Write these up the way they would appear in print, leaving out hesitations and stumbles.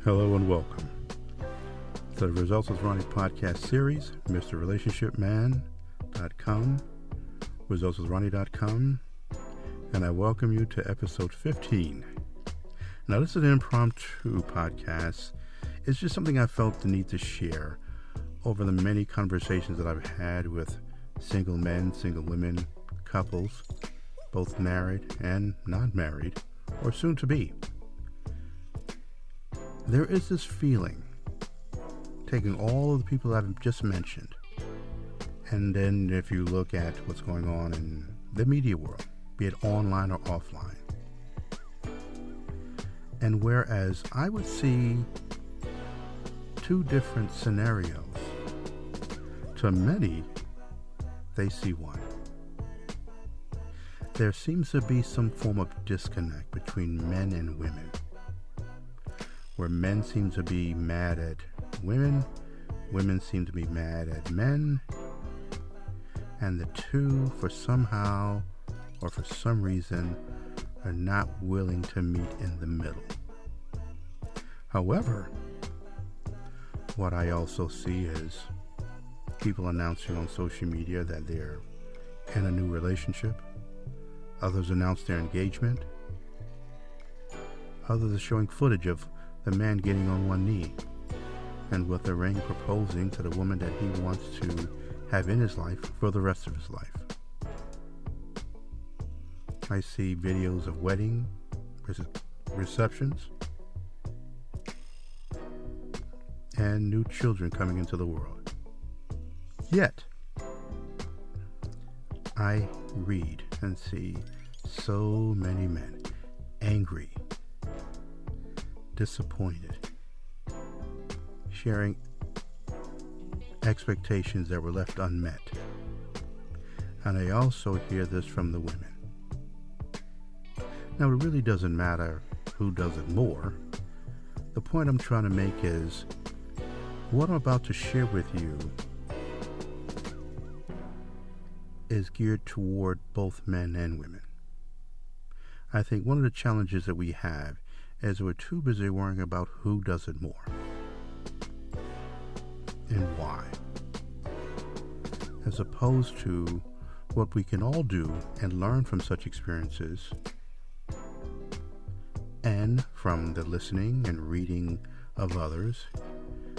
Hello and welcome to the Results with Ronnie podcast series, MrRelationshipMan.com, ResultsWithRonnie.com, and I welcome you to episode 15. Now, this is an impromptu podcast. It's just something I felt the need to share over the many conversations that I've had with single men, single women, couples, both married and not married, or soon to be. There is this feeling, taking all of the people I've just mentioned, and then if you look at what's going on in the media world, be it online or offline, and whereas I would see two different scenarios, to many, they see one. There seems to be some form of disconnect between men and women, where men seem to be mad at women, women seem to be mad at men, and the two, for somehow or for some reason, are not willing to meet in the middle. However, what I also see is people announcing on social media that they're in a new relationship. Others announce their engagement. Others are showing footage of the man getting on one knee and with a ring proposing to the woman that he wants to have in his life for the rest of his life. I see videos of wedding receptions and new children coming into the world. Yet, I read and see so many men angry, disappointed, sharing expectations that were left unmet. And I also hear this from the women. Now, it really doesn't matter who does it more. The point I'm trying to make is, what I'm about to share with you is geared toward both men and women. I think one of the challenges that we have is we're too busy worrying about who does it more and why, as opposed to what we can all do and learn from such experiences, and from the listening and reading of others,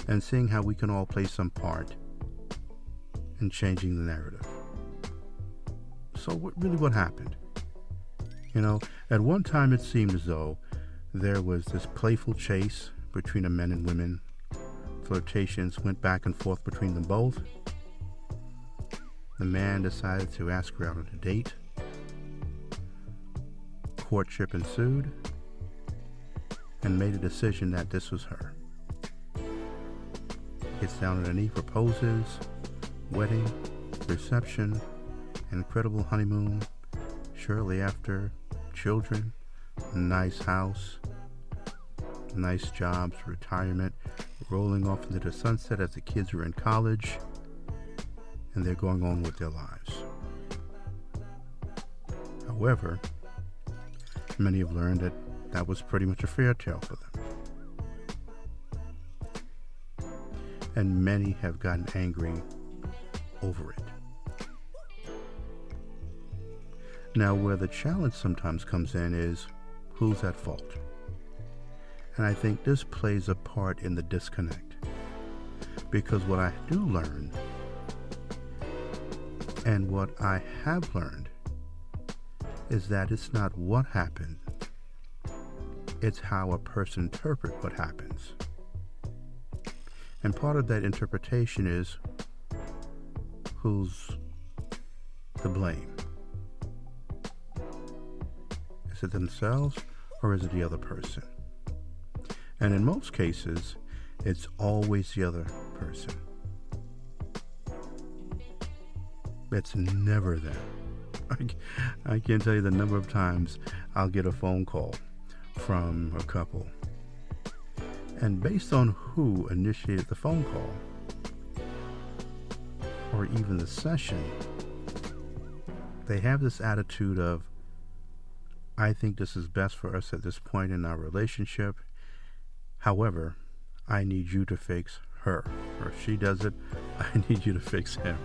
and seeing how we can all play some part in changing the narrative. So what happened? At one time it seemed as though there was this playful chase between the men and women. Flirtations went back and forth between them both. The man decided to ask her out on a date. Courtship ensued, and made a decision that this was her. Gets down on her knee, proposes, wedding, reception, incredible honeymoon, shortly after, children, nice house, nice jobs, retirement, rolling off into the sunset as the kids are in college, and they're going on with their lives. However, many have learned that was pretty much a fairy tale for them. And many have gotten angry over it. Now, where the challenge sometimes comes in is, who's at fault? And I think this plays a part in the disconnect. Because what I do learn, and what I have learned, is that it's not what happened, it's how a person interprets what happens. And part of that interpretation is, who's to blame? Is it themselves or is it the other person? And in most cases, it's always the other person. It's never them. I can't tell you the number of times I'll get a phone call from a couple, and based on who initiated the phone call or even the session, they have this attitude of, I think this is best for us at this point in our relationship, However, I need you to fix her. Or if she does it, I need you to fix him.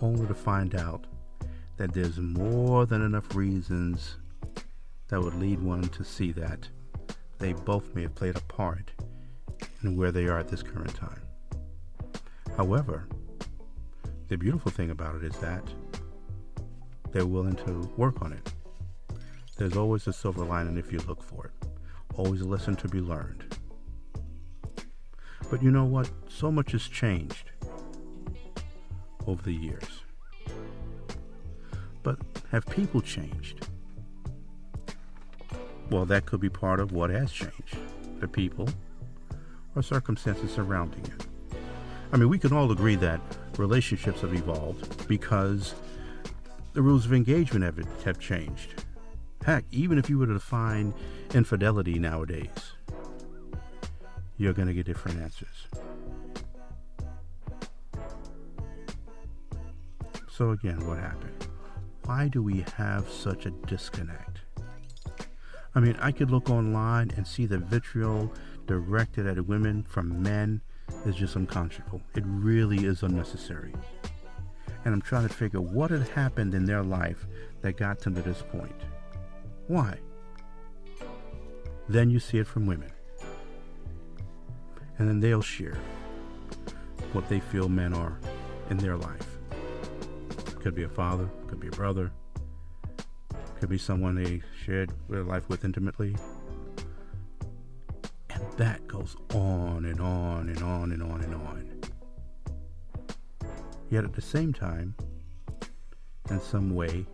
Only to find out that there's more than enough reasons that would lead one to see that they both may have played a part in where they are at this current time. However, the beautiful thing about it is that they're willing to work on it. There's always a silver lining if you look for it. Always a lesson to be learned. But you know what? So much has changed over the years. But have people changed? Well, that could be part of what has changed. The people or circumstances surrounding it. I mean, we can all agree that relationships have evolved because the rules of engagement have changed. Heck, even if you were to define infidelity nowadays, you're going to get different answers. So again, what happened? Why do we have such a disconnect? I mean, I could look online and see the vitriol directed at women from men is just unconscionable. It really is unnecessary. And I'm trying to figure what had happened in their life that got them to this point. Why? Then you see it from women. And then they'll share what they feel men are in their life. Could be a father, could be a brother, could be someone they shared their life with intimately. And that goes on and on and on and on and on. Yet at the same time, in some way,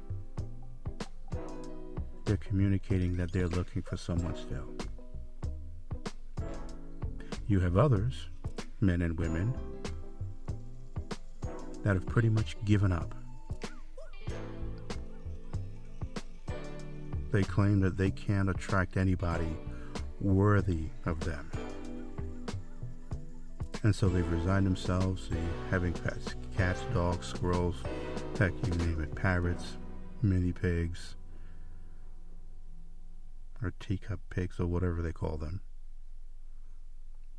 they're communicating that they're looking for someone still. You have others, men and women, that have pretty much given up. They claim that they can't attract anybody worthy of them. And so they've resigned themselves to having pets, cats, dogs, squirrels, heck, you name it, parrots, mini pigs, or teacup pigs, or whatever they call them.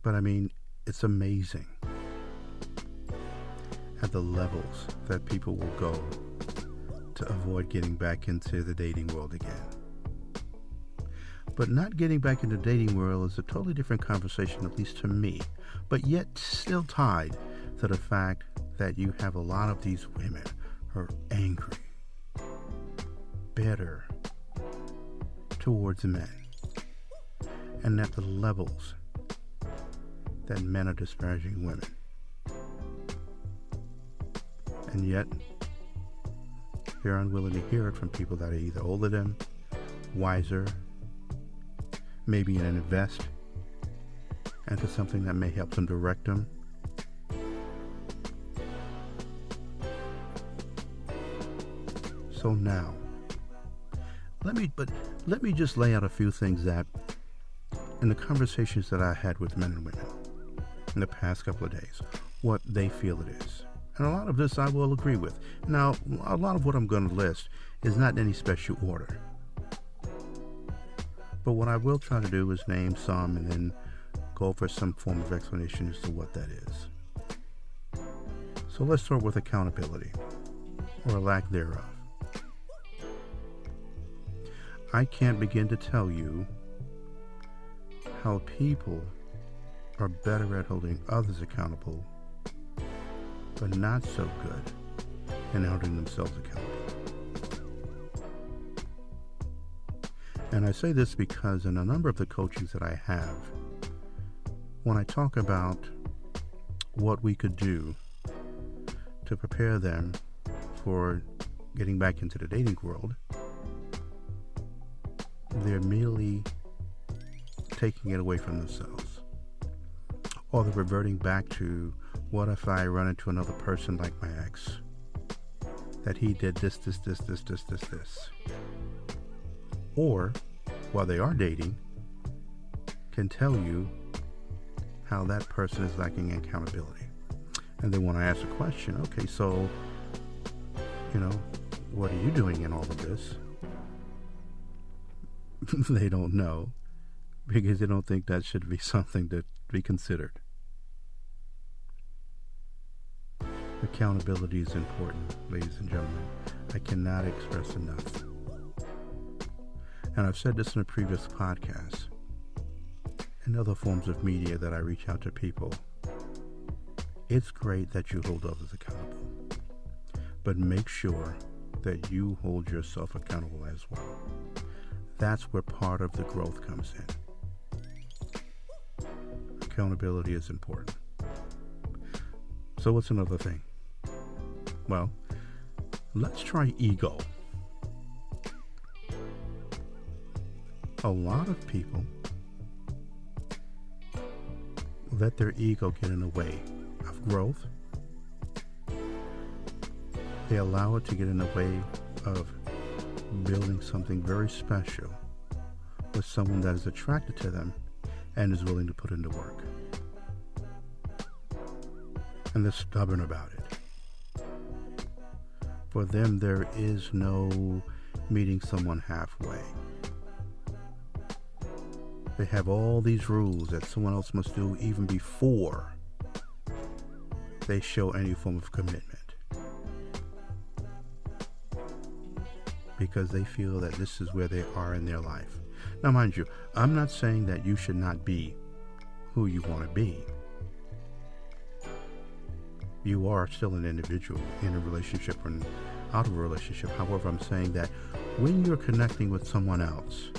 But I mean, it's amazing at the levels that people will go to avoid getting back into the dating world again. But not getting back into the dating world is a totally different conversation, at least to me, but yet still tied to the fact that you have a lot of these women who are angry, bitter towards men, and at the levels that men are disparaging women. And yet, they're unwilling to hear it from people that are either older than them, wiser, maybe an invest into something that may help them direct them. So now, let me just lay out a few things that in the conversations that I had with men and women in the past couple of days, what they feel it is. And a lot of this I will agree with. Now, a lot of what I'm going to list is not in any special order. But what I will try to do is name some and then go over some form of explanation as to what that is. So let's start with accountability, or lack thereof. I can't begin to tell you how people are better at holding others accountable, but not so good in holding themselves accountable. And I say this because in a number of the coachings that I have, when I talk about what we could do to prepare them for getting back into the dating world, they're merely taking it away from themselves. Or they're reverting back to, what if I run into another person like my ex? That he did this. Or, while they are dating, can tell you how that person is lacking in accountability. And then when I ask a question, okay, so, what are you doing in all of this? They don't know because they don't think that should be something to be considered. Accountability is important, ladies and gentlemen. I cannot express enough. And I've said this in a previous podcast and other forms of media that I reach out to people. It's great that you hold others accountable, but make sure that you hold yourself accountable as well. That's where part of the growth comes in. Accountability is important. So what's another thing? Well, let's try ego. A lot of people let their ego get in the way of growth. They allow it to get in the way of building something very special with someone that is attracted to them and is willing to put in the work. And they're stubborn about it. For them, there is no meeting someone halfway. They have all these rules that someone else must do even before they show any form of commitment, because they feel that this is where they are in their life. Now, mind you, I'm not saying that you should not be who you want to be. You are still an individual in a relationship or out of a relationship. However, I'm saying that when you're connecting with someone else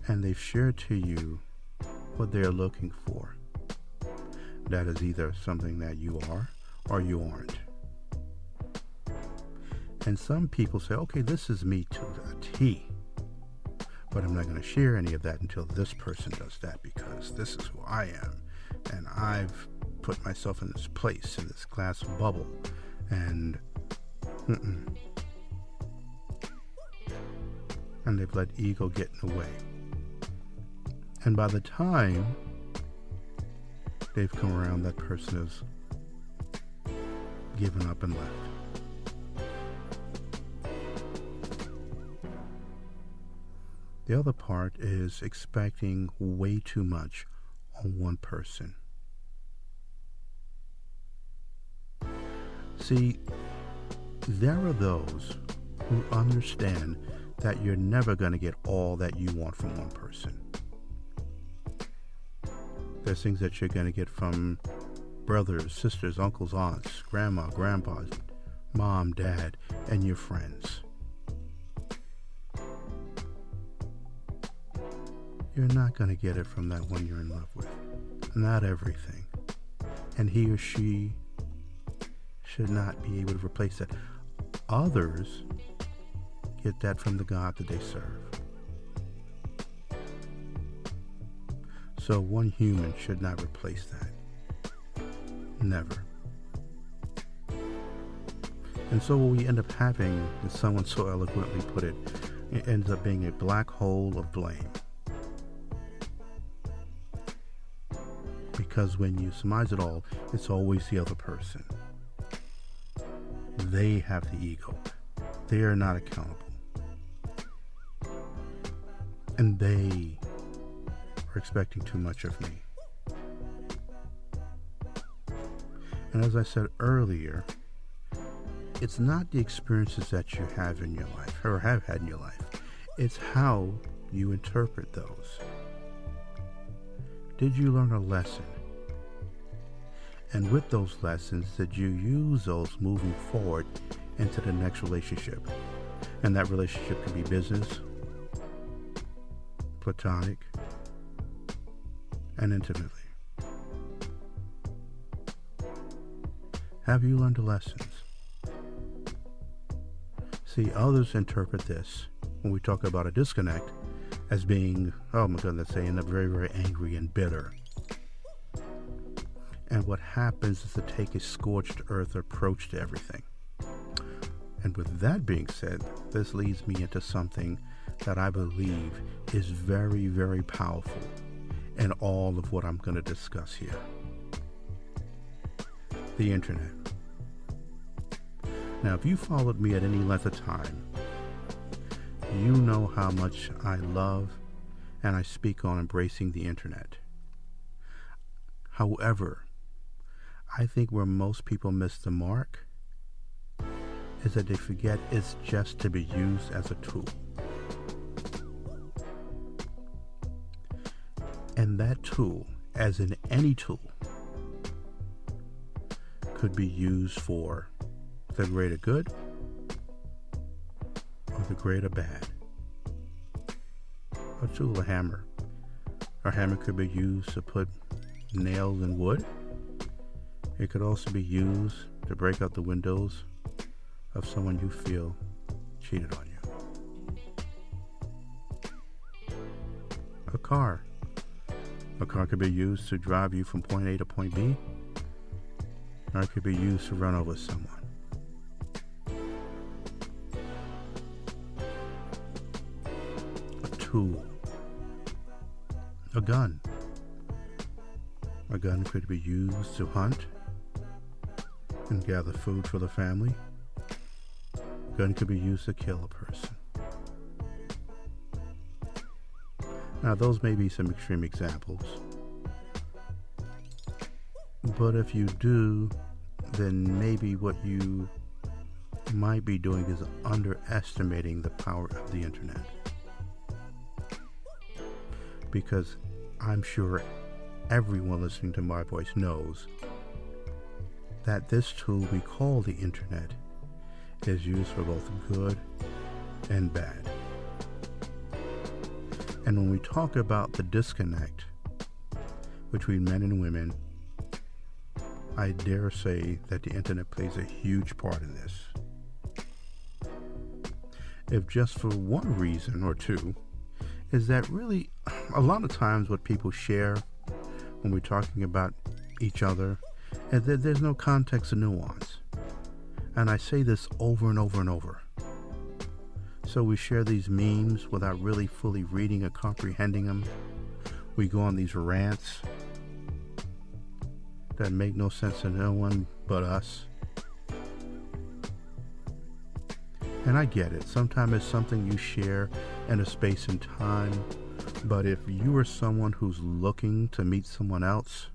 and they've shared to you what they're looking for, that is either something that you are or you aren't. And some people say, okay, this is me to a T, but I'm not going to share any of that until this person does that, because this is who I am, and I've put myself in this place, in this glass bubble, and and they've let ego get in the way. And by the time they've come around, that person has given up and left. The other part is expecting way too much on one person. See, there are those who understand that you're never going to get all that you want from one person. There's things that you're going to get from brothers, sisters, uncles, aunts, grandma, grandpa, mom, dad, and your friends. You're not going to get it from that one you're in love with. Not everything. And he or she should not be able to replace that. Others get that from the God that they serve. So one human should not replace that. Never. And so what we end up having, as someone so eloquently put it, it ends up being a black hole of blame. Because when you surmise it all, it's always the other person. They have the ego. They are not accountable. And they are expecting too much of me. And as I said earlier, it's not the experiences that you have in your life or have had in your life. It's how you interpret those. Did you learn a lesson? And with those lessons, did you use those moving forward into the next relationship? And that relationship can be business, platonic, and intimately. Have you learned the lessons? See, others interpret this, when we talk about a disconnect, as being, oh my goodness, they end up very, very angry and bitter. And what happens is to take a scorched earth approach to everything. And with that being said, this leads me into something that I believe is very, very powerful in all of what I'm going to discuss here. The internet. Now, if you followed me at any length of time, You know how much I love and I speak on embracing the internet. However, I think where most people miss the mark is that they forget it's just to be used as a tool. And that tool, as in any tool, could be used for the greater good or the greater bad. A tool, a hammer. A hammer could be used to put nails in wood. It could also be used to break out the windows of someone you feel cheated on you. A car. A car could be used to drive you from point A to point B, or it could be used to run over someone. A tool. A gun. A gun could be used to hunt and gather food for the family. A gun could be used to kill a person. Now, those may be some extreme examples, but if you do, then maybe what you might be doing is underestimating the power of the internet. Because I'm sure everyone listening to my voice knows that this tool we call the internet is used for both good and bad. And when we talk about the disconnect between men and women, I dare say that the internet plays a huge part in this. If just for one reason or two, is that really a lot of times what people share when we're talking about each other is that there's no context or nuance. And I say this over and over and over. So we share these memes without really fully reading or comprehending them. We go on these rants that make no sense to no one but us. And I get it. Sometimes it's something you share in a space and time. But if you are someone who's looking to meet someone else,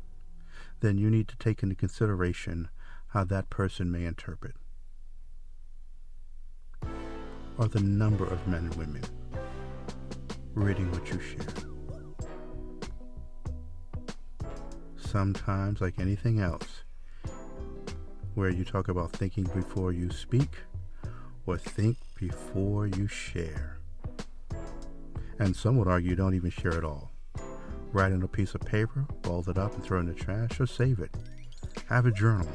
then you need to take into consideration how that person may interpret. Or the number of men and women reading what you share. Sometimes, like anything else, where you talk about thinking before you speak or think before you share. And some would argue you don't even share at all. Write on a piece of paper, fold it up and throw it in the trash, or save it. Have a journal.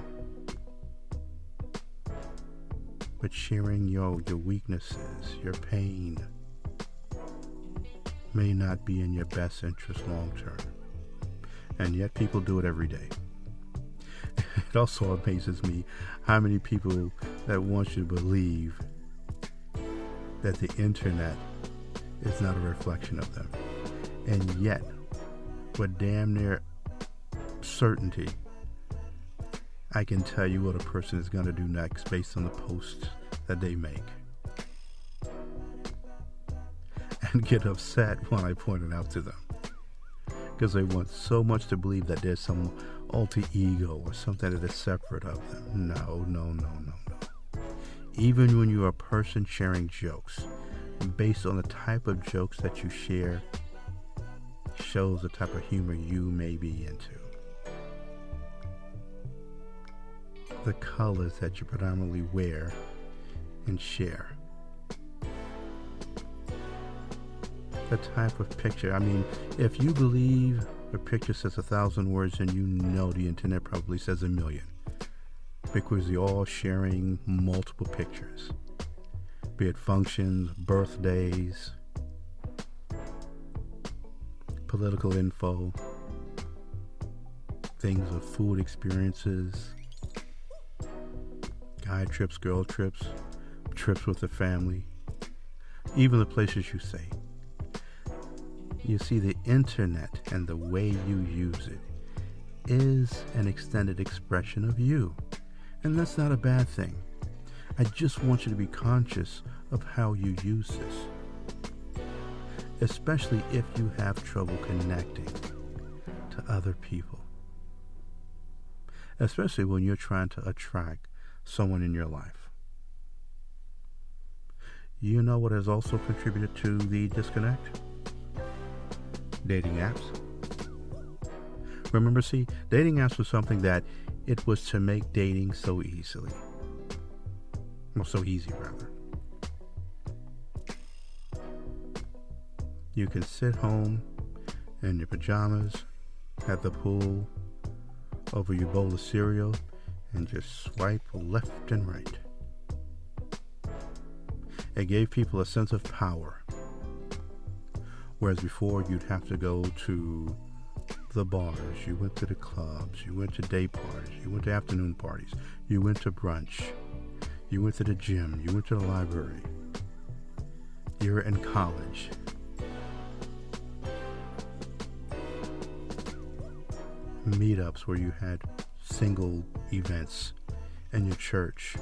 But sharing your weaknesses, your pain, may not be in your best interest long term. And yet people do it every day. It also amazes me how many people that want you to believe that the internet is not a reflection of them. And yet, with damn near certainty, I can tell you what a person is going to do next based on the posts that they make. And get upset when I point it out to them. Because they want so much to believe that there's some alter ego or something that is separate of them. No. Even when you're a person sharing jokes, based on the type of jokes that you share, shows the type of humor you may be into. The colors that you predominantly wear and share. The type of picture. I mean, if you believe a picture says 1,000 words, then you know the internet probably says 1,000,000. Because you're all sharing multiple pictures. Be it functions, birthdays, political info, things of food experiences, guy trips, girl trips, trips with the family, even the places you say. You see, the internet and the way you use it is an extended expression of you. And that's not a bad thing. I just want you to be conscious of how you use this. especially if you have trouble connecting to other people, especially when you're trying to attract someone in your life. You know what has also contributed to the disconnect? Dating apps. Remember, see, dating apps was something that it was to make dating so easily. Well, so easy, rather. You can sit home in your pajamas at the pool over your bowl of cereal and just swipe left and right. It gave people a sense of power. Whereas before you'd have to go to the bars, you went to the clubs, you went to day parties, you went to afternoon parties, you went to brunch, you went to the gym, you went to the library, you were in college. Meetups where you had single events in your church,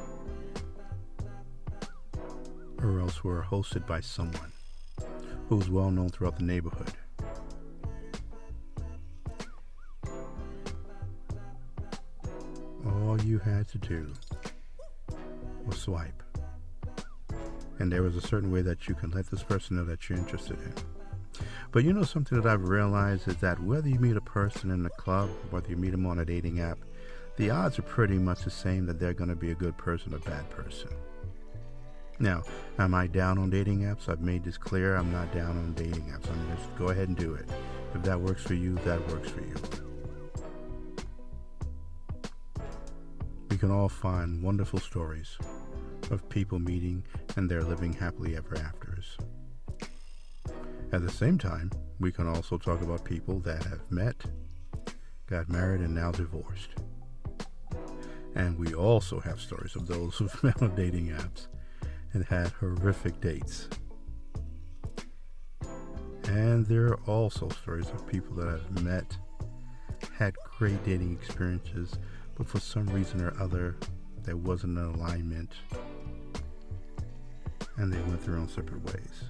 or else were hosted by someone who was well known throughout the neighborhood. All you had to do was swipe, and there was a certain way that you can let this person know that you're interested in. But you know, something that I've realized is that whether you meet a person in a club, whether you meet them on a dating app, the odds are pretty much the same that they're going to be a good person or bad person. Now, am I down on dating apps? I've made this clear. I'm not down on dating apps. I'm just go ahead and do it. If that works for you, that works for you. We can all find wonderful stories of people meeting and they're living happily ever afters. At the same time, we can also talk about people that have met, got married, and now divorced. And we also have stories of those who've met on dating apps and had horrific dates. And there are also stories of people that have met, had great dating experiences, but for some reason or other, there wasn't an alignment, and they went their own separate ways.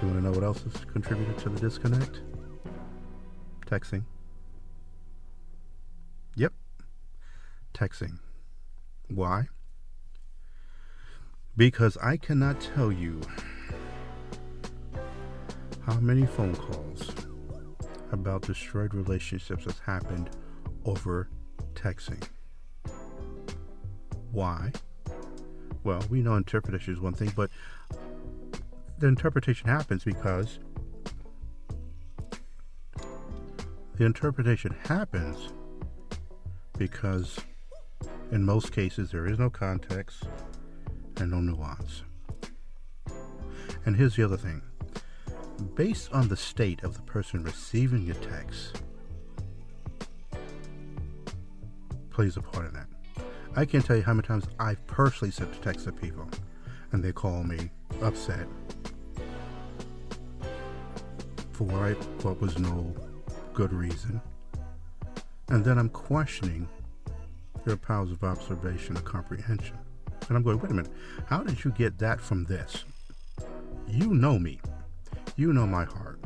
You want to know what else has contributed to the disconnect? Texting. Yep. Texting. Why? Because I cannot tell you how many phone calls about destroyed relationships has happened over texting. Why? Well, we know interpretation is one thing, but the interpretation happens because in most cases there is no context and no nuance. And here's the other thing. Based on the state of the person receiving your text plays a part in that. I can't tell you how many times I've personally sent a text to people and they call me upset for what I thought was no good reason. And then I'm questioning their powers of observation and comprehension. And I'm going, wait a minute, how did you get that from this? You know me. You know my heart.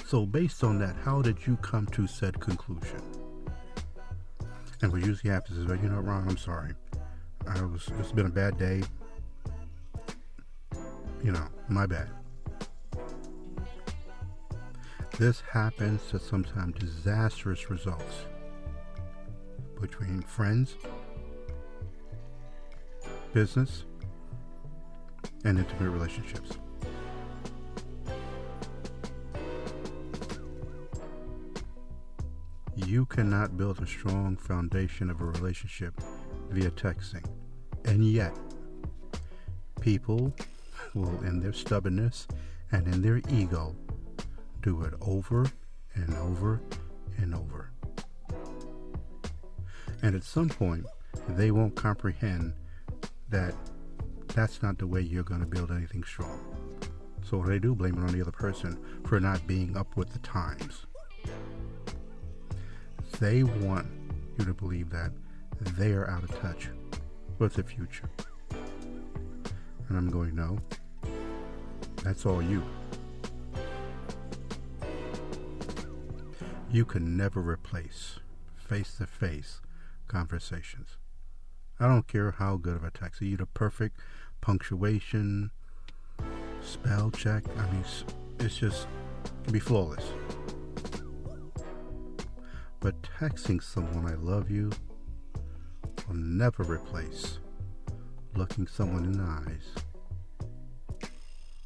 So based on that, how did you come to said conclusion? And what usually happens is, well, you know, Ron, I'm sorry. It's been a bad day. You know, my bad. This happens to sometimes disastrous results between friends, business, and intimate relationships. You cannot build a strong foundation of a relationship via texting. And yet, people will, in their stubbornness and in their ego, do it over and over and over. And at some point, they won't comprehend that that's not the way you're going to build anything strong. So what they do, blame it on the other person for not being up with the times. They want you to believe that they are out of touch with the future. And I'm going, no, that's all you. You can never replace face-to-face conversations. I don't care how good of a text. You the perfect punctuation, spell check. I mean, it's just, it can be flawless. But texting someone I love you will never replace looking someone in the eyes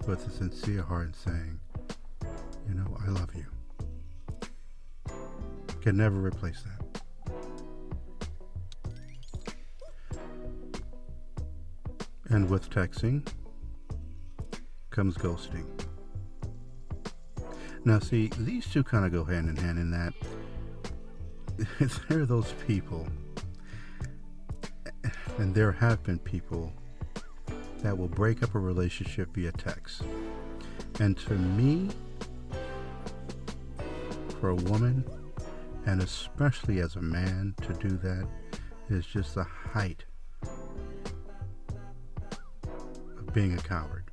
with a sincere heart and saying, you know, I love you. Can never replace that. And with texting comes ghosting. Now see, these two kind of go hand in hand in that there are those people, and there have been people that will break up a relationship via text. And to me, for a woman, and especially as a man, to do that is just the height of being a coward.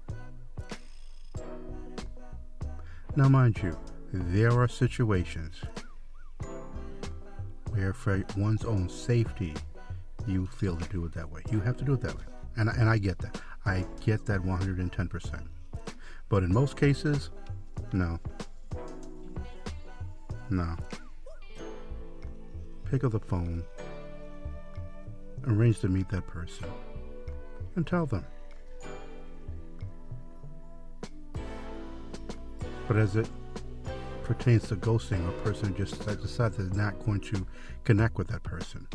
Now, mind you, there are situations where for one's own safety, you feel to do it that way. You have to do it that way. And I get that. I get that 110%. But in most cases, no. No. Pick up the phone, arrange to meet that person, and tell them. But as it pertains to ghosting, a person just decides they're not going to connect with that person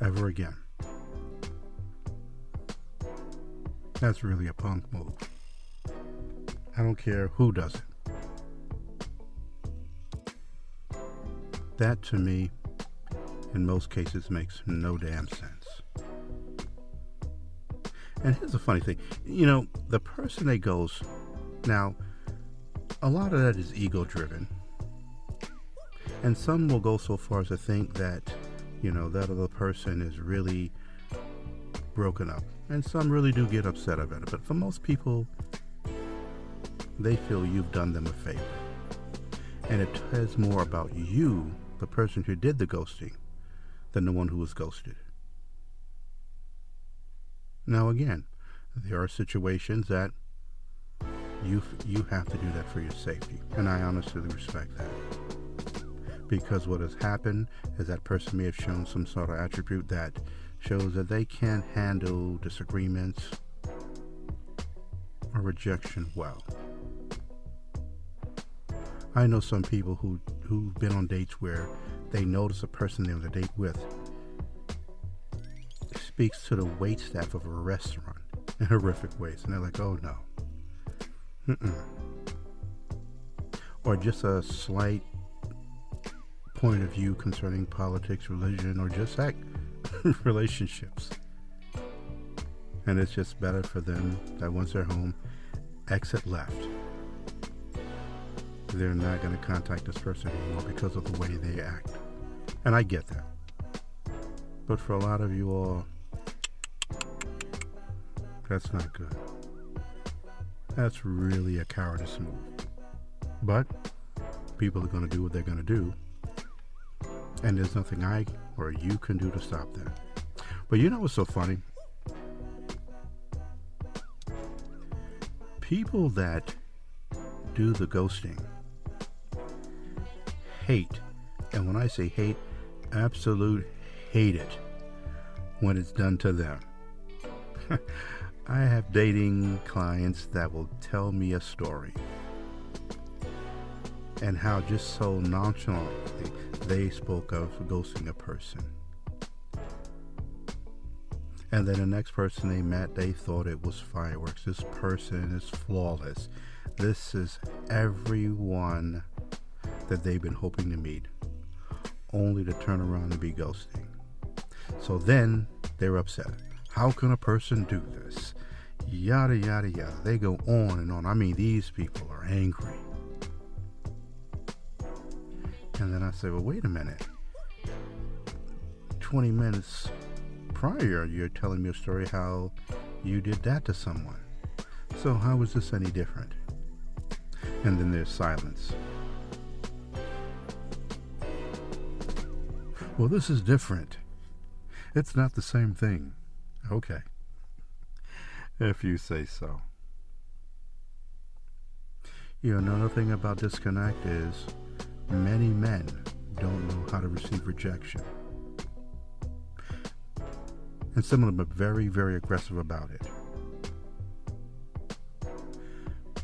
ever again. That's really a punk move. I don't care who does it. That, to me, in most cases, makes no damn sense. And here's the funny thing. You know, the person that goes... Now, a lot of that is ego-driven. And some will go so far as to think that, you know, that other person is really broken up. And some really do get upset about it. But for most people, they feel you've done them a favor. And it says more about you, the person who did the ghosting, than the one who was ghosted. Now again, there are situations that you have to do that for your safety, and I honestly respect that. Because what has happened is that person may have shown some sort of attribute that shows that they can't handle disagreements or rejection well. I know some people who've been on dates where they notice a person they're on a date with speaks to the wait staff of a restaurant in horrific ways, and they're like, oh no. Or just a slight point of view concerning politics, religion, or just relationships. And it's just better for them that once they're home, exit left. They're not going to contact this person anymore because of the way they act. And I get that. But for a lot of you all, that's not good. That's really a cowardice move. But people are going to do what they're going to do. And there's nothing I or you can do to stop that. But you know what's so funny? People that do the ghosting hate, and when I say hate, absolute hate it when it's done to them. I have dating clients that will tell me a story and how just so nonchalantly they spoke of ghosting a person. And then the next person they met, they thought it was fireworks. This person is flawless. This is everyone that they've been hoping to meet, only to turn around and be ghosting. So then they're upset. How can a person do this? Yada, yada, yada. They go on and on. I mean, these people are angry. And then I say, well, wait a minute. 20 minutes prior, you're telling me a story how you did that to someone. So how is this any different? And then there's silence. Well, this is different. It's not the same thing. Okay. If you say so. Another thing about disconnect is many men don't know how to receive rejection. And some of them are very, very aggressive about it.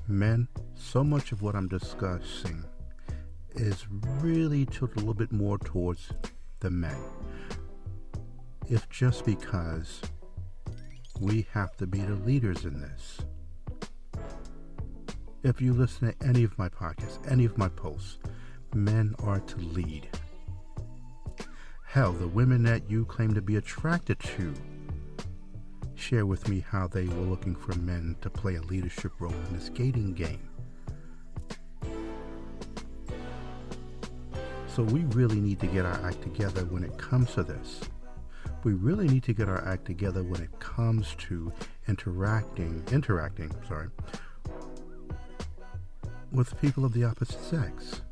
Men, so much of what I'm discussing is really tilted a little bit more towards the men. If just because we have to be the leaders in this. If you listen to any of my podcasts, any of my posts, men are to lead. Hell, the women that you claim to be attracted to share with me how they were looking for men to play a leadership role in this dating game. So we really need to get our act together when it comes to this. We really need to get our act together when it comes to interacting, with people of the opposite sex.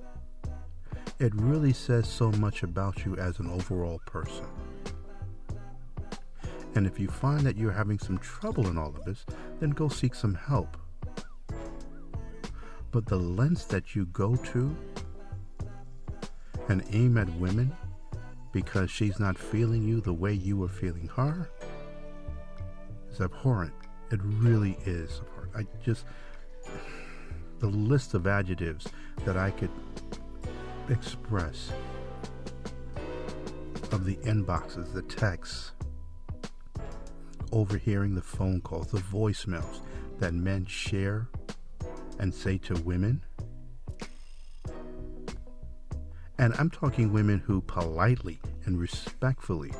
It really says so much about you as an overall person. And if you find that you're having some trouble in all of this, then go seek some help. But the lens that you go to and aim at women because she's not feeling you the way you were feeling her is abhorrent. It really is abhorrent. The list of adjectives that I could express of the inboxes, the texts, overhearing the phone calls, the voicemails that men share and say to women. And I'm talking women who politely and respectfully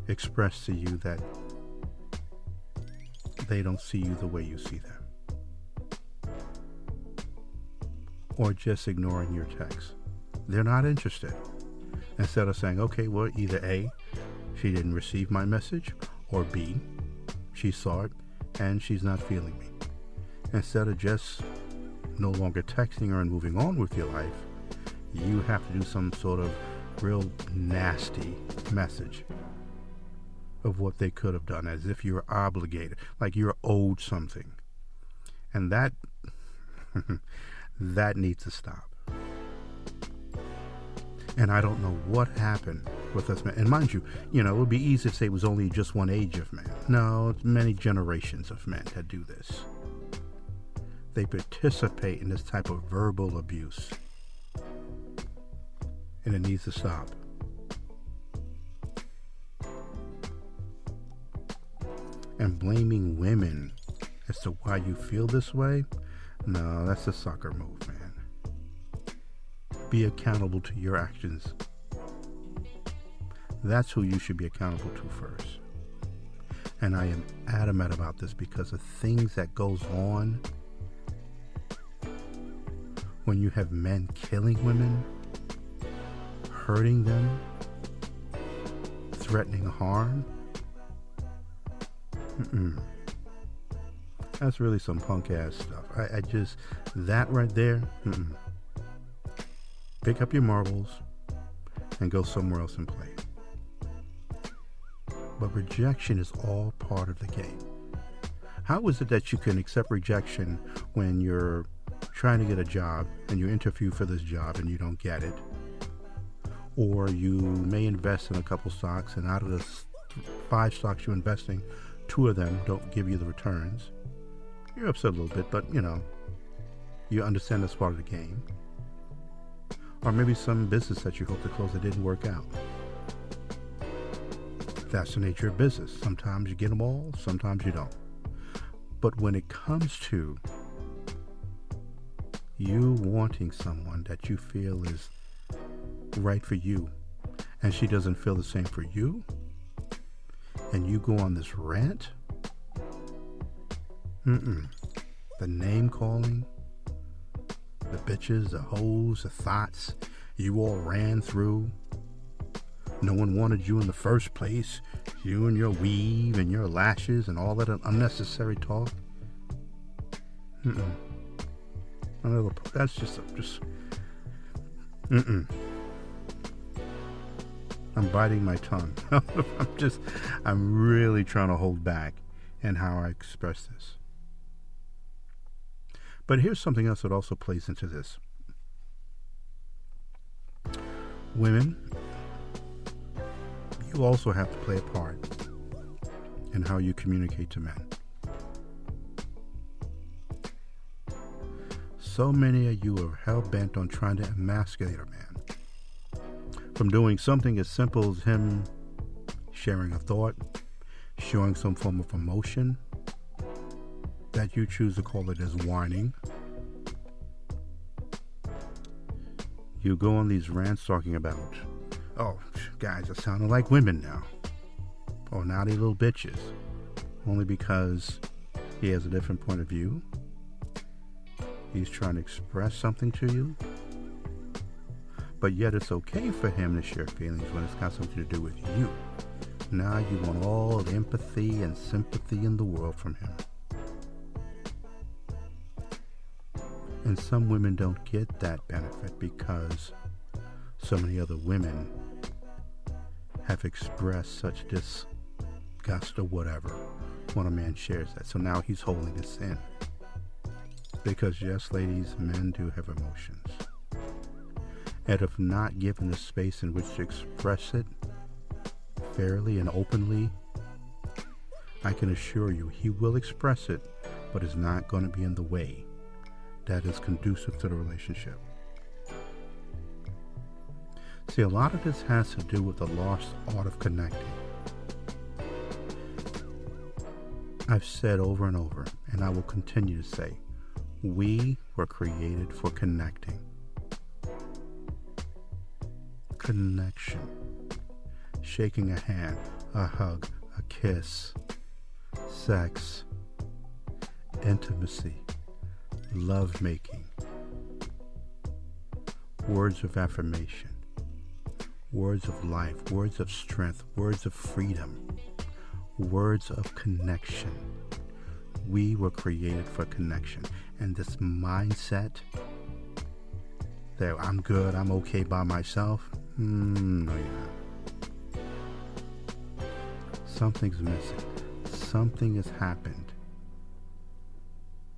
express to you that they don't see you the way you see them. Or just ignoring your text. They're not interested. Instead of saying, okay, well, either A, she didn't receive my message, or B, she saw it and she's not feeling me. Instead of just no longer texting her and moving on with your life, you have to do some sort of real nasty message of what they could have done, as if you're obligated, like you're owed something. And that that needs to stop. And I don't know what happened with us men. And mind you, it would be easy to say it was only just one age of men. No, it's many generations of men that do this. They participate in this type of verbal abuse. And it needs to stop. And blaming women as to why you feel this way, no, that's a sucker move, man. Be accountable to your actions. That's who you should be accountable to first. And I am adamant about this because of things that goes on when you have men killing women, hurting them, threatening harm. That's really some punk ass stuff. I just, that right there, pick up your marbles and go somewhere else and play. But rejection is all part of the game. How is it that you can accept rejection when you're trying to get a job and you interview for this job and you don't get it? Or you may invest in a couple stocks, and out of the 5 stocks you're investing, 2 of them don't give you the returns. You're upset a little bit, but you understand that's part of the game. Or maybe some business that you hope to close that didn't work out. That's the nature of business. Sometimes you get them all, sometimes you don't. But when it comes to you wanting someone that you feel is right for you, and she doesn't feel the same for you, and you go on this rant, the name calling, the bitches, the hoes, the thoughts you all ran through No one wanted you in the first place. You and your weave and your lashes and all that unnecessary talk. That's just. I'm biting my tongue. I'm really trying to hold back in how I express this. But here's something else that also plays into this. Women, you also have to play a part in how you communicate to men. So many of you are hell-bent on trying to emasculate a man. From doing something as simple as him sharing a thought, showing some form of emotion, that you choose to call it as whining. You go on these rants talking about, oh, guys are sounding like women now. Oh, now they little bitches. Only because he has a different point of view. He's trying to express something to you. But yet it's okay for him to share feelings when it's got something to do with you. Now you want all the empathy and sympathy in the world from him. And some women don't get that benefit because so many other women have expressed such disgust or whatever when a man shares that. So now he's holding this in. Because yes, ladies, men do have emotions. And if not given the space in which to express it fairly and openly, I can assure you he will express it, but it's not going to be in the way that is conducive to the relationship. See, a lot of this has to do with the lost art of connecting. I've said over and over, and I will continue to say, we were created for connecting. Connection. Shaking a hand, a hug, a kiss, sex, intimacy, love-making, words of affirmation, words of life, words of strength, words of freedom, words of connection. We were created for connection. And this mindset that I'm good, I'm okay by myself, no, you're not. Something's missing. Something has happened.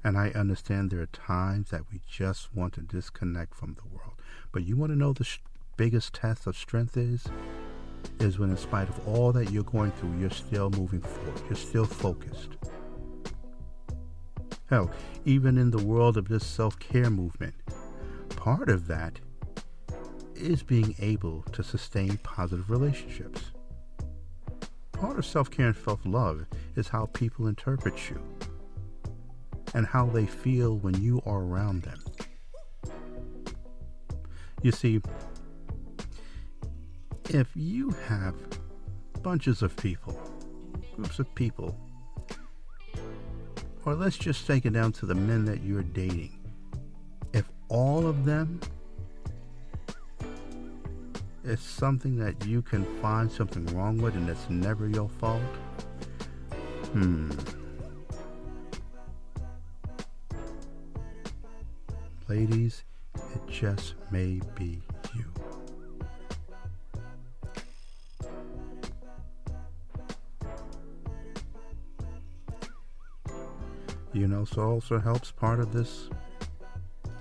And I understand there are times that we just want to disconnect from the world. But you want to know the biggest test of strength is when in spite of all that you're going through, you're still moving forward. You're still focused. Hell, even in the world of this self-care movement, part of that is being able to sustain positive relationships. Part of self-care and self-love is how people interpret you and how they feel when you are around them. You see, if you have bunches of people, groups of people, or let's just take it down to the men that you're dating, if all of them is something that you can find something wrong with and it's never your fault, ladies, it just may be you. You know, so also helps part of this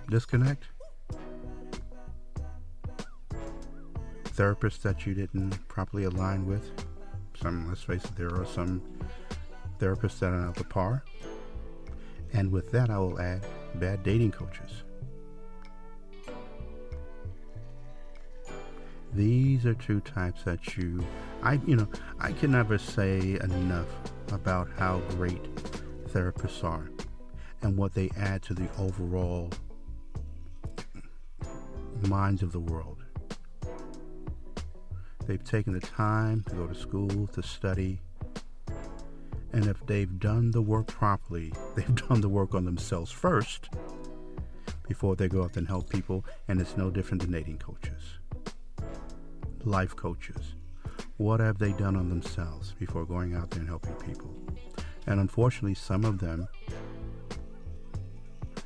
disconnect. Therapists that you didn't properly align with. Let's face it, there are some therapists that are not the par. And with that, I will add bad dating coaches. These are two types that I can never say enough about how great therapists are and what they add to the overall minds of the world. They've taken the time to go to school, to study, and if they've done the work properly, they've done the work on themselves first before they go out and help people. And it's no different than dating coaches, life coaches, What have they done on themselves before going out there and helping people? And unfortunately, some of them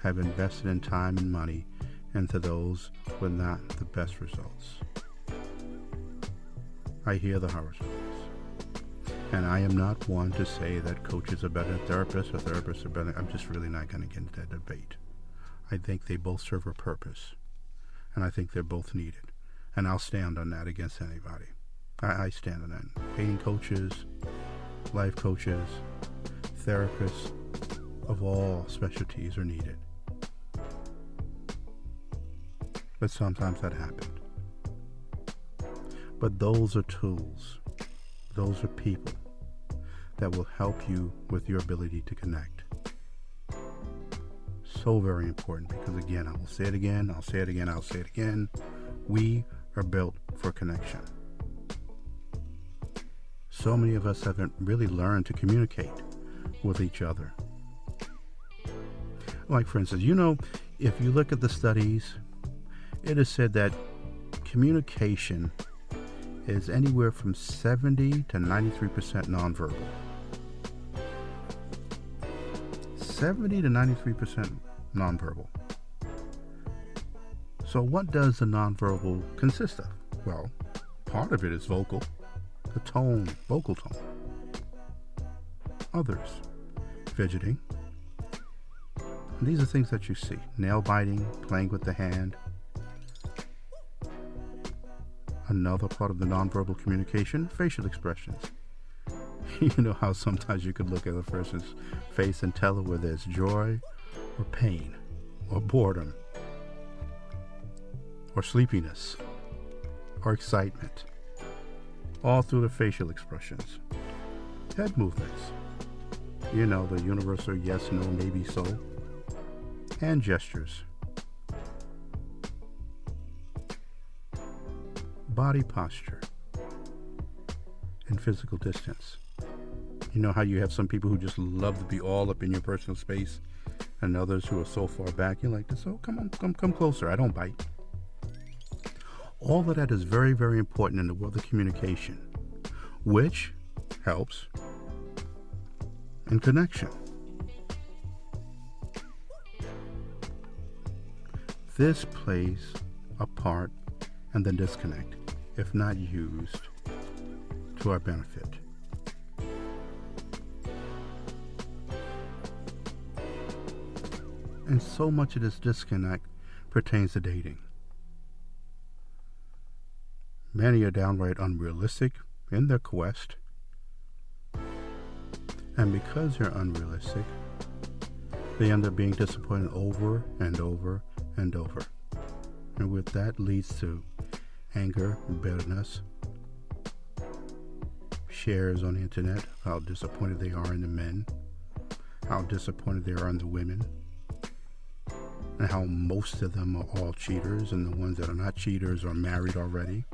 have invested in time and money into those with not the best results. I hear the horror stories. And I am not one to say that coaches are better than therapists or therapists are better. I'm just really not going to get into that debate. I think they both serve a purpose. And I think they're both needed. And I'll stand on that against anybody. I stand on that. Pain coaches, life coaches, therapists of all specialties are needed. But sometimes that happens. But those are tools. Those are people that will help you with your ability to connect. So very important, because again, I will say it again, I'll say it again, I'll say it again. We are built for connection. So many of us haven't really learned to communicate with each other. Like, for instance, if you look at the studies, it is said that communication is anywhere from 70 to 93% nonverbal. 70 to 93% nonverbal. So what does the nonverbal consist of? Well, part of it is vocal, the tone, vocal tone. Others, fidgeting. And these are things that you see. Nail biting, playing with the hand. Another part of the nonverbal communication, facial expressions. You know how sometimes you could look at a person's face and tell whether there's joy or pain or boredom or sleepiness or excitement, all through the facial expressions. Head movements, the universal yes, no, maybe, so, and gestures. Body posture and physical distance. You know how you have some people who just love to be all up in your personal space, and others who are so far back, you're like this, oh, come closer, I don't bite. All of that is very, very important in the world of communication, which helps in connection. This plays a part in the disconnect, if not used to our benefit. And so much of this disconnect pertains to dating. Many are downright unrealistic in their quest. And because they're unrealistic, they end up being disappointed over and over and over. And with that leads to anger, bitterness, shares on the internet, how disappointed they are in the men, how disappointed they are in the women, and how most of them are all cheaters, and the ones that are not cheaters are married already.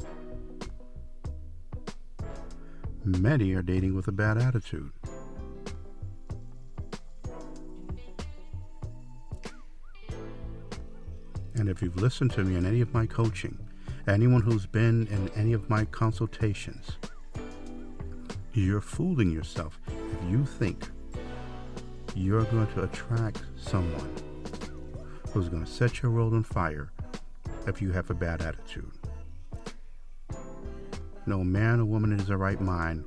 Many are dating with a bad attitude. And if you've listened to me in any of my coaching, anyone who's been in any of my consultations, you're fooling yourself if you think you're going to attract someone who's going to set your world on fire if you have a bad attitude. No man or woman in his right mind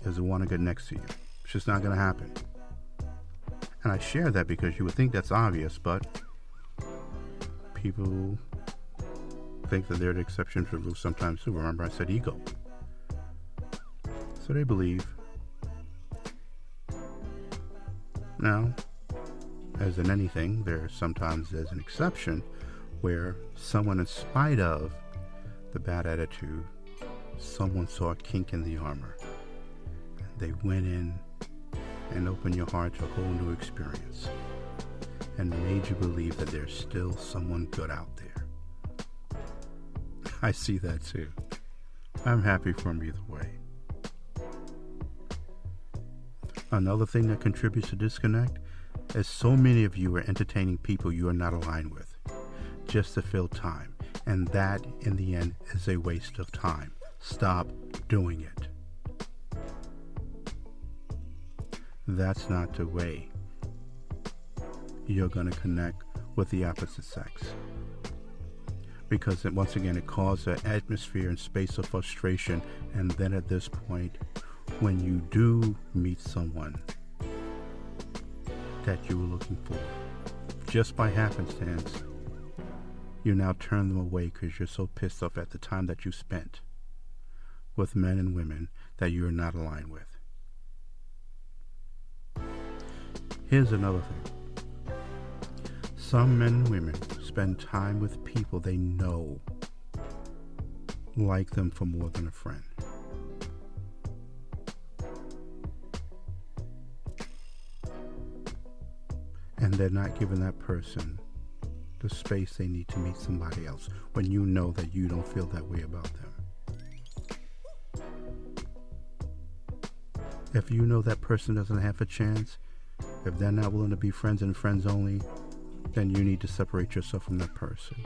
is the one to get next to you. It's just not going to happen. And I share that because you would think that's obvious, but people think that they're the exception to the rule sometimes too. Remember I said ego. So they believe. Now, as in anything, there's an exception where someone, in spite of the bad attitude, someone saw a kink in the armor. They went in and opened your heart to a whole new experience and made you believe that there's still someone good out there. I see that too. I'm happy for them either way. Another thing that contributes to disconnect is so many of you are entertaining people you are not aligned with just to fill time, and that in the end is a waste of time. Stop doing it. That's not the way you're going to connect with the opposite sex. Because once again, it causes an atmosphere and space of frustration. And then at this point, when you do meet someone that you were looking for, just by happenstance, you now turn them away because you're so pissed off at the time that you spent with men and women that you're not aligned with. Here's another thing. Some men and women spend time with people they know like them for more than a friend. And they're not giving that person the space they need to meet somebody else when you know that you don't feel that way about them. If you know that person doesn't have a chance, if they're not willing to be friends and friends only, then you need to separate yourself from that person.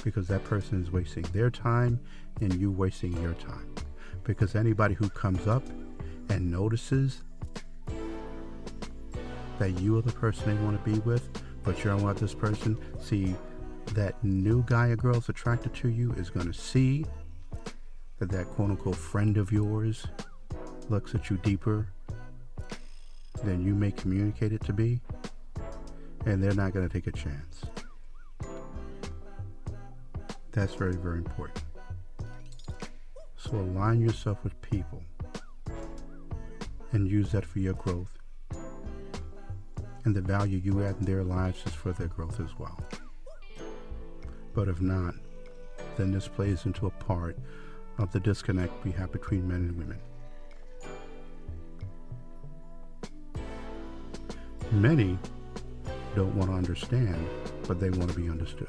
Because that person is wasting their time and you wasting your time. Because anybody who comes up and notices that you are the person they want to be with, but you don't want this person, see, that new guy or girl is attracted to you is going to see that that quote-unquote friend of yours looks at you deeper than you may communicate it to be, and they're not going to take a chance. That's very, very important. So align yourself with people and use that for your growth. And the value you add in their lives is for their growth as well. But if not, then this plays into a part of the disconnect we have between men and women. Many don't want to understand, but they want to be understood.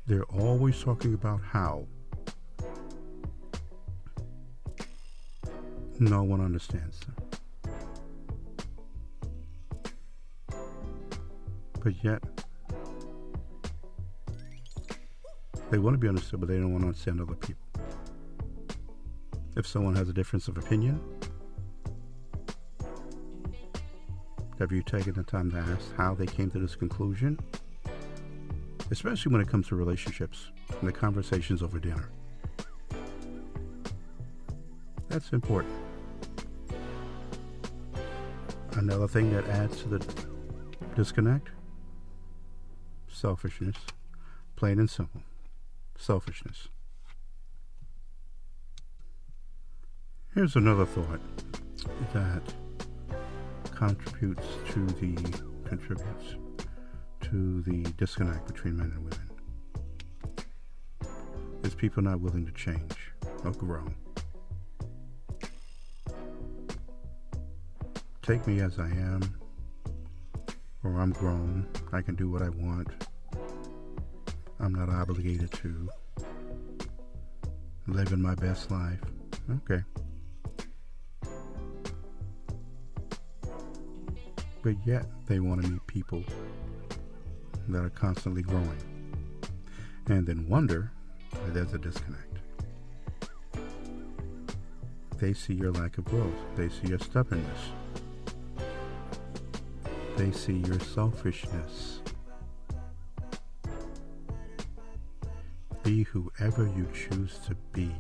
They're always talking about how no one understands them. But yet, they want to be understood, but they don't want to understand other people. If someone has a difference of opinion, have you taken the time to ask how they came to this conclusion? Especially when it comes to relationships and the conversations over dinner. That's important. Another thing that adds to the disconnect? Selfishness. Plain and simple. Selfishness. Here's another thought that contributes to the disconnect between men and women. Is people not willing to change or grow. Take me as I am, or I'm grown, I can do what I want. I'm not obligated to live in my best life. Okay. But yet they want to meet people that are constantly growing, and then wonder why there's a disconnect. They see your lack of growth. They see your stubbornness. They see your selfishness. Be whoever you choose to be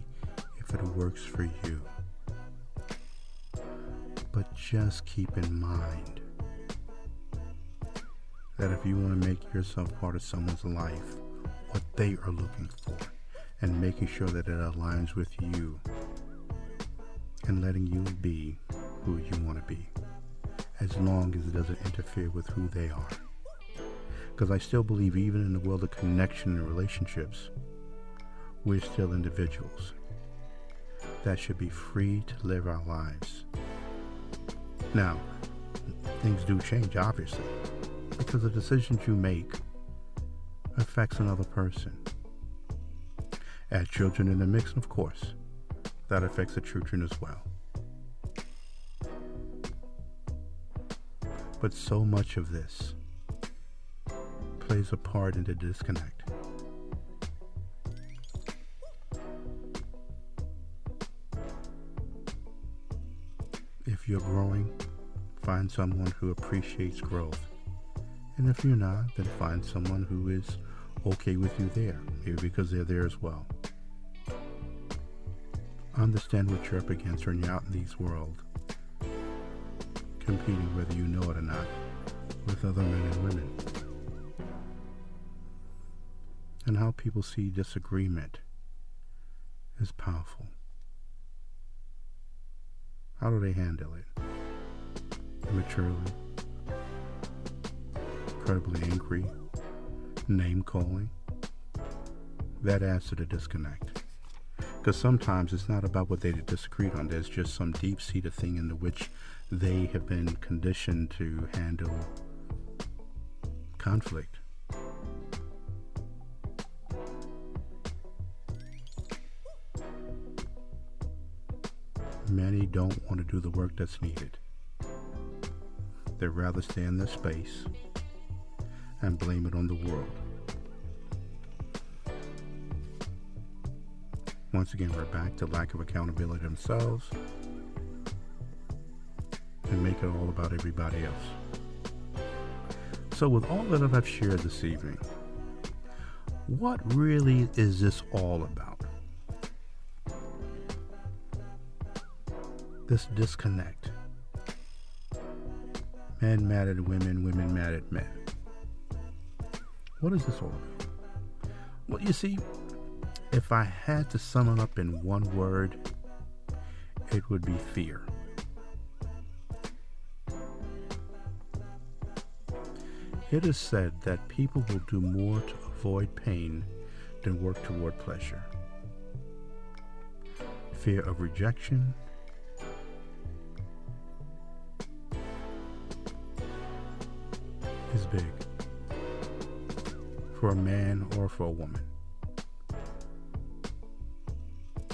if it works for you. But just keep in mind that if you want to make yourself part of someone's life, what they are looking for, and making sure that it aligns with you, and letting you be who you want to be, as long as it doesn't interfere with who they are. Because I still believe even in the world of connection and relationships, we're still individuals that should be free to live our lives. Now, things do change, obviously, because the decisions you make affects another person. Add children in the mix, of course, that affects the children as well. But so much of this plays a part in the disconnect. If you're growing, find someone who appreciates growth. And if you're not, then find someone who is okay with you there, maybe because they're there as well. Understand what you're up against when you're out in this world, competing, whether you know it or not, with other men and women. And how people see disagreement is powerful. How do they handle it? Immaturely, incredibly angry, name calling. That adds to the disconnect. Because sometimes it's not about what they disagreed on. There's just some deep-seated thing in which they have been conditioned to handle conflict. Many don't want to do the work that's needed. They'd rather stay in their space and blame it on the world. Once again, we're back to lack of accountability themselves and make it all about everybody else. So with all that I've shared this evening, what really is this all about? This disconnect. Men mad at women, women mad at men. What is this all about? Well, you see, if I had to sum it up in one word, it would be fear. It is said that people will do more to avoid pain than work toward pleasure. Fear of rejection, is big for a man or for a woman.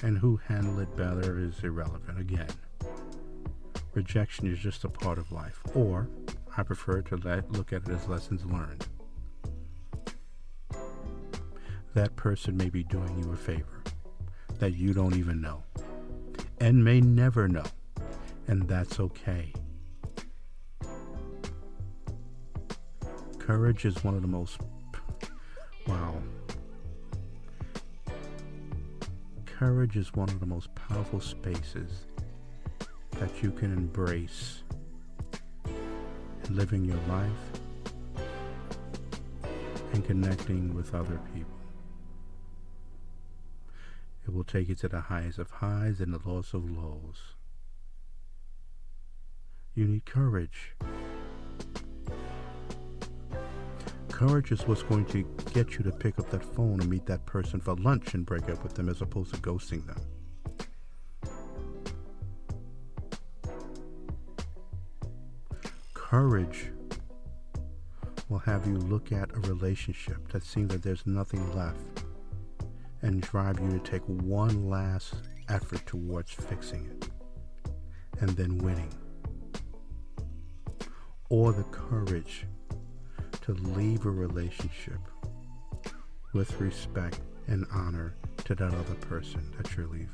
And who handle it better is irrelevant. Again, rejection is just a part of life, or I prefer to look at it as lessons learned. That person may be doing you a favor that you don't even know and may never know, and that's okay. Courage is one of the most, courage is one of the most powerful spaces that you can embrace in living your life and connecting with other people. It will take you to the highest of highs and the lowest of lows. You need courage. Courage is what's going to get you to pick up that phone and meet that person for lunch and break up with them as opposed to ghosting them. Courage will have you look at a relationship that seems that there's nothing left and drive you to take one last effort towards fixing it and then winning. Or the courage to leave a relationship with respect and honor to that other person that you're leaving.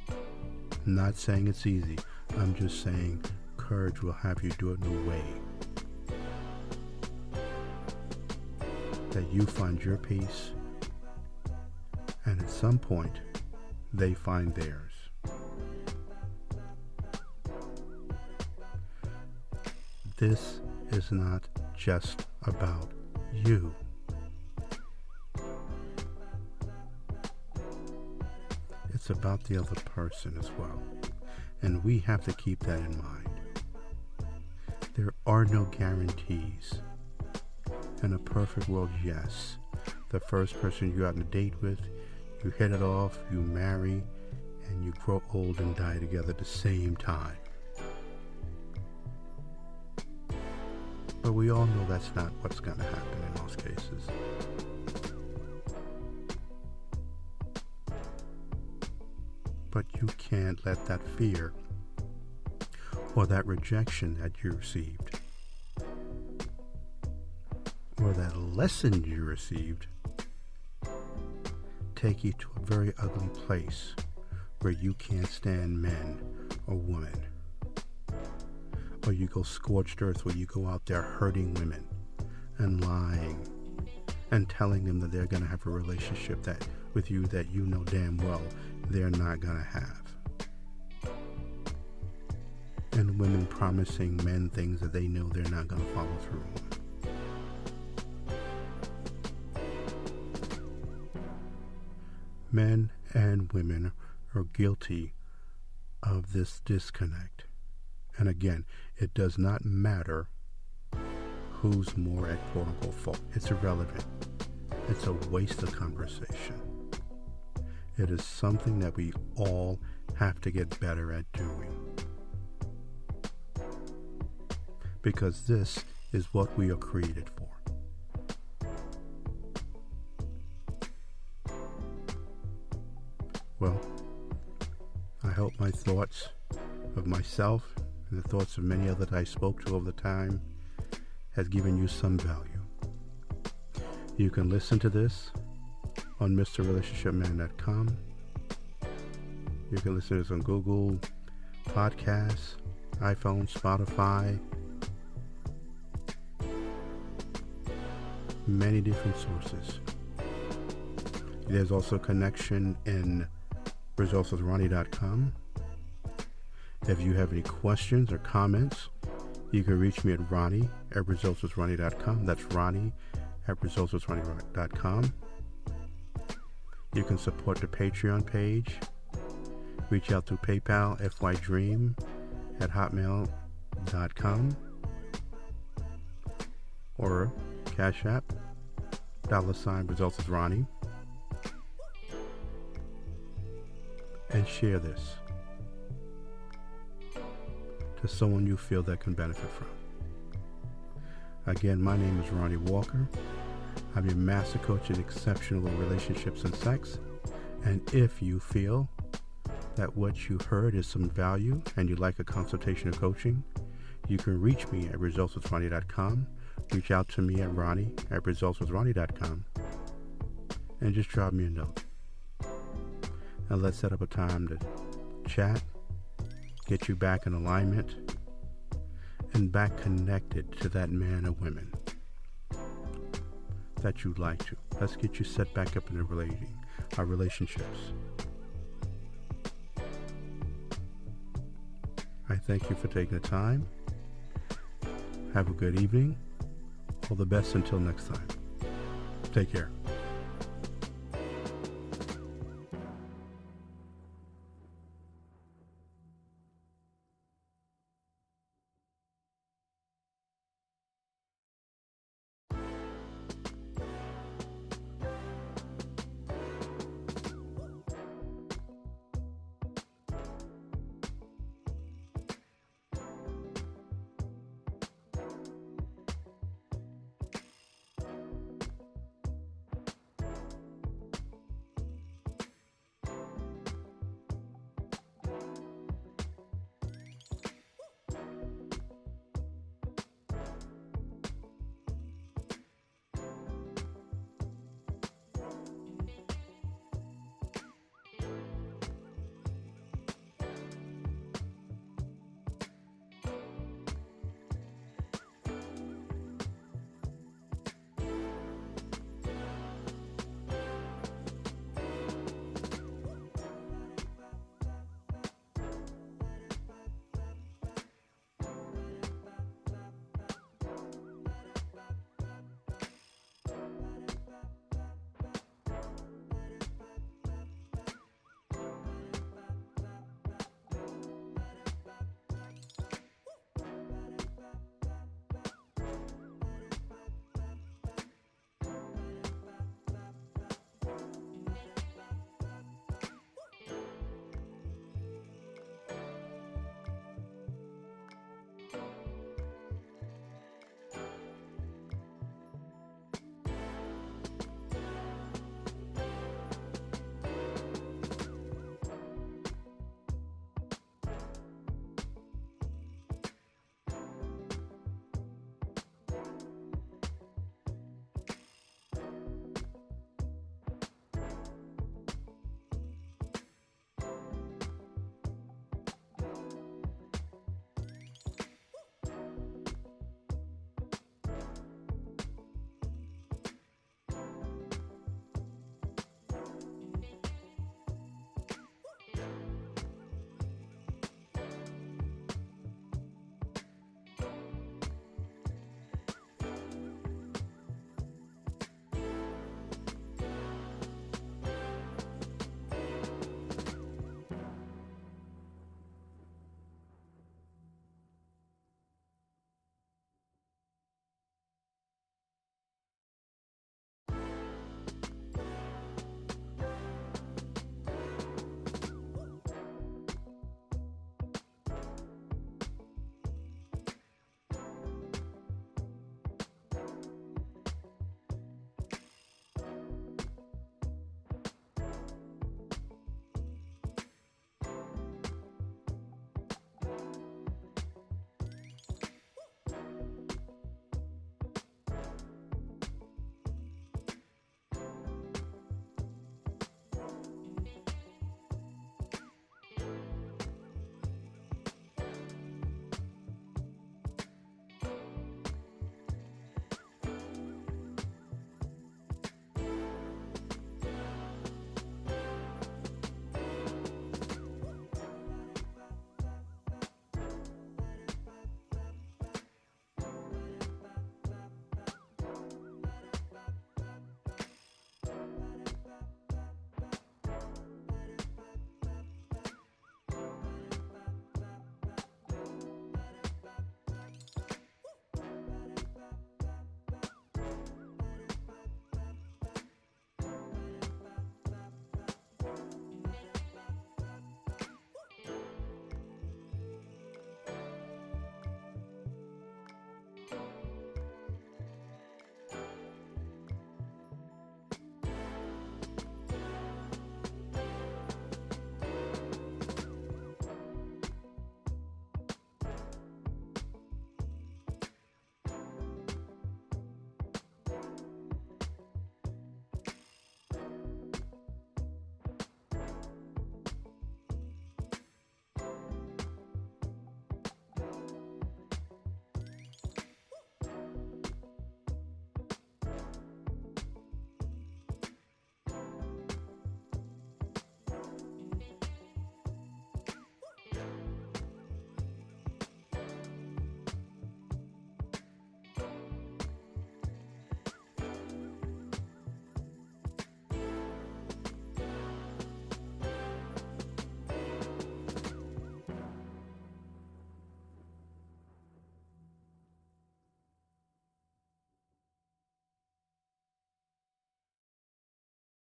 I'm not saying it's easy. I'm just saying courage will have you do it in a way that you find your peace, and at some point they find theirs. This is not just about you. It's about the other person as well. And we have to keep that in mind. There are no guarantees. In a perfect world, yes. The first person you go out on a date with, you hit it off, you marry, and you grow old and die together at the same time. But we all know that's not what's going to happen in most cases. But you can't let that fear or that rejection that you received or that lesson you received take you to a very ugly place where you can't stand men or women or you go scorched earth, where you go out there hurting women and lying and telling them that they're going to have a relationship that with you that you know damn well they're not going to have. And women promising men things that they know they're not going to follow through on. Men and women are guilty of this disconnect. And again, it does not matter who's more at quote unquote fault. It's irrelevant. It's a waste of conversation. It is something that we all have to get better at doing. Because this is what we are created for. Well, I hope my thoughts of myself and the thoughts of many others that I spoke to over the time has given you some value. You can listen to this on MrRelationshipMan.com. You can listen to this on Google Podcasts, iPhone, Spotify, many different sources. There's also a connection in ResultsWithRonnie.com. If you have any questions or comments, you can reach me at Ronnie@ResultsWithRonnie.com. That's Ronnie@ResultsWithRonnie.com. You can support the Patreon page. Reach out through PayPal, FYDream@hotmail.com, or Cash App, $Results with Ronnie. And share this to someone you feel that can benefit from. Again, my name is Ronnie Walker. I'm your master coach in exceptional relationships and sex. And if you feel that what you heard is some value and you'd like a consultation or coaching, you can reach me at ResultsWithRonnie.com. Reach out to me at Ronnie@ResultsWithRonnie.com and just drop me a note. And let's set up a time to chat, get you back in alignment, and back connected to that man or women that you'd like to. Let's get you set back up in our relationships. I thank you for taking the time. Have a good evening. All the best until next time. Take care.